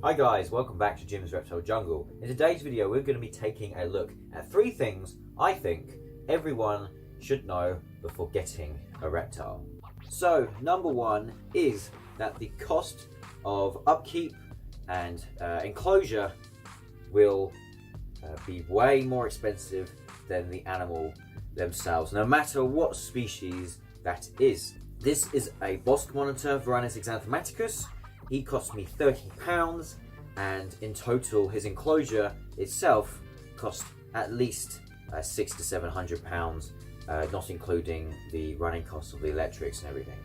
Hi guys, welcome back to Jim's Reptile Jungle. In today's video we're going to be taking a look at 3 things I think everyone should know before getting a reptile. So number 1 is that the cost of upkeep and enclosure will be way more expensive than the animal themselves, no matter what species that is. This is a Bosque monitor, Varanus xanthematicus. He cost me £30, and in total his enclosure itself cost at least £600 to £700, not including the running costs of the electrics and everything.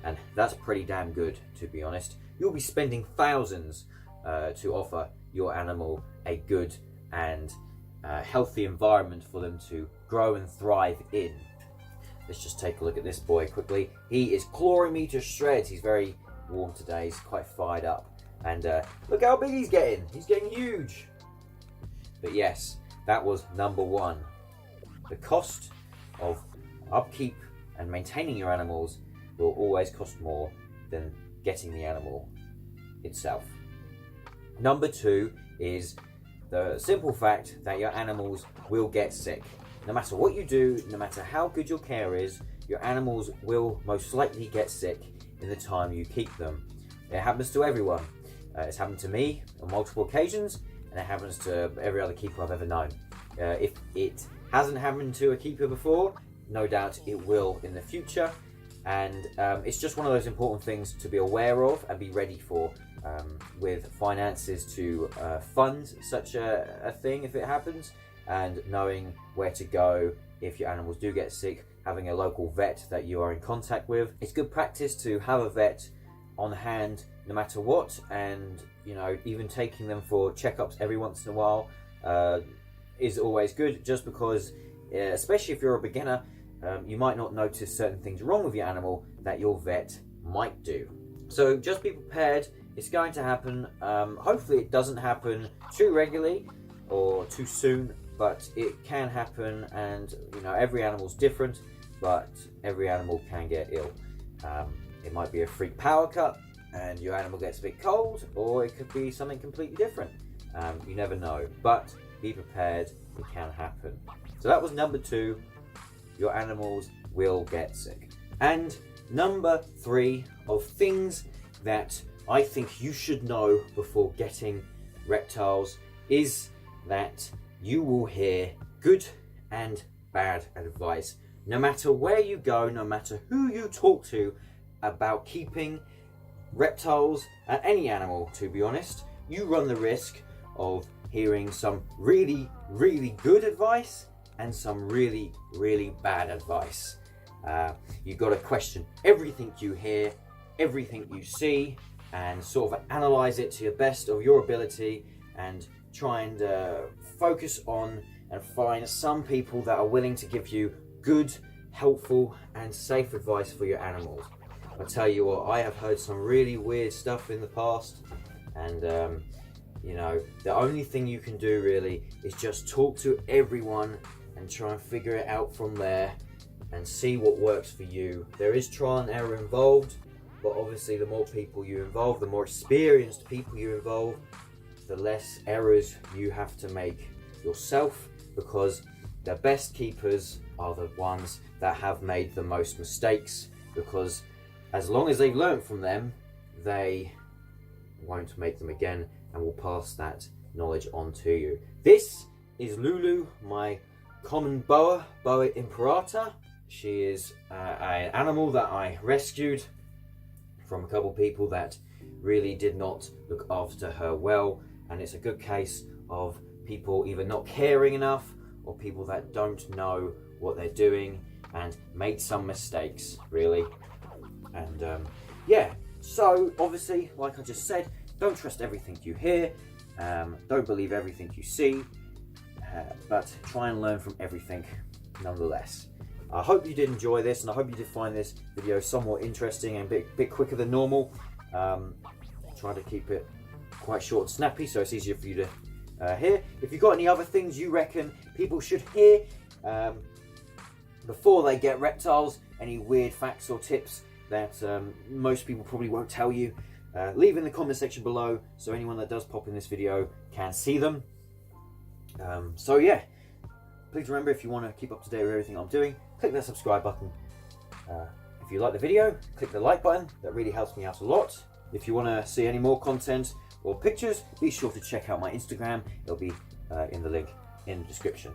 And that's pretty damn good, to be honest. You'll be spending thousands to offer your animal a good and healthy environment for them to grow and thrive in. Let's just take a look at this boy quickly. He is clawing me to shreds. He's very warm today. He's quite fired up. And look how big he's getting. He's getting huge. But yes, that was number 1. The cost of upkeep and maintaining your animals will always cost more than getting the animal itself. Number 2 is the simple fact that your animals will get sick. No matter what you do, no matter how good your care is, your animals will most likely get sick in the time you keep them. It happens to everyone. It's happened to me on multiple occasions, and it happens to every other keeper I've ever known. If it hasn't happened to a keeper before, no doubt it will in the future. And it's just one of those important things to be aware of and be ready for, with finances to fund such a thing if it happens, and knowing where to go if your animals do get sick, having a local vet that you are in contact with. It's good practice to have a vet on hand no matter what, and even taking them for checkups every once in a while is always good, just because especially if you're a beginner, you might not notice certain things wrong with your animal that your vet might do. So just be prepared. It's going to happen. Hopefully it doesn't happen too regularly or too soon, but it can happen, and every animal's different, but every animal can get ill. It might be a freak power cut and your animal gets a bit cold, or it could be something completely different. You never know, but be prepared, it can happen. So that was number 2, your animals will get sick. And number 3 of things that I think you should know before getting reptiles is that you will hear good and bad advice. No matter where you go, no matter who you talk to about keeping reptiles and any animal, to be honest, you run the risk of hearing some really, really good advice and some really, really bad advice. You've got to question everything you hear, everything you see, and sort of analyze it to the best of your ability, and try and focus on and find some people that are willing to give you good, helpful and safe advice for your animals. I tell you what, I have heard some really weird stuff in the past, and the only thing you can do really is just talk to everyone and try and figure it out from there and see what works for you. There is trial and error involved, but obviously the more people you involve, the more experienced people you involve, the less errors you have to make yourself, because the best keepers are the ones that have made the most mistakes, because as long as they've learned from them, they won't make them again and will pass that knowledge on to you. This is Lulu, my common boa imperata. She is an animal that I rescued from a couple people that really did not look after her well, and it's a good case of people either not caring enough or people that don't know what they're doing and made some mistakes, really. And yeah, so obviously, like I just said, don't trust everything you hear, don't believe everything you see, but try and learn from everything nonetheless. I hope you did enjoy this, and I hope you did find this video somewhat interesting and a bit quicker than normal. Try to keep it quite short and snappy so it's easier for you to hear. If you've got any other things you reckon people should hear before they get reptiles, any weird facts or tips that most people probably won't tell you, leave in the comment section below so anyone that does pop in this video can see them. So yeah, please remember, if you want to keep up to date with everything I'm doing, click that subscribe button. If you like the video, click the like button. That really helps me out a lot. If you want to see any more content or pictures, be sure to check out my Instagram. It'll be in the link in the description.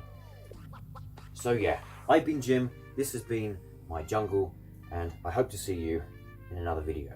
So yeah, I've been Jim. This has been my jungle, and I hope to see you in another video.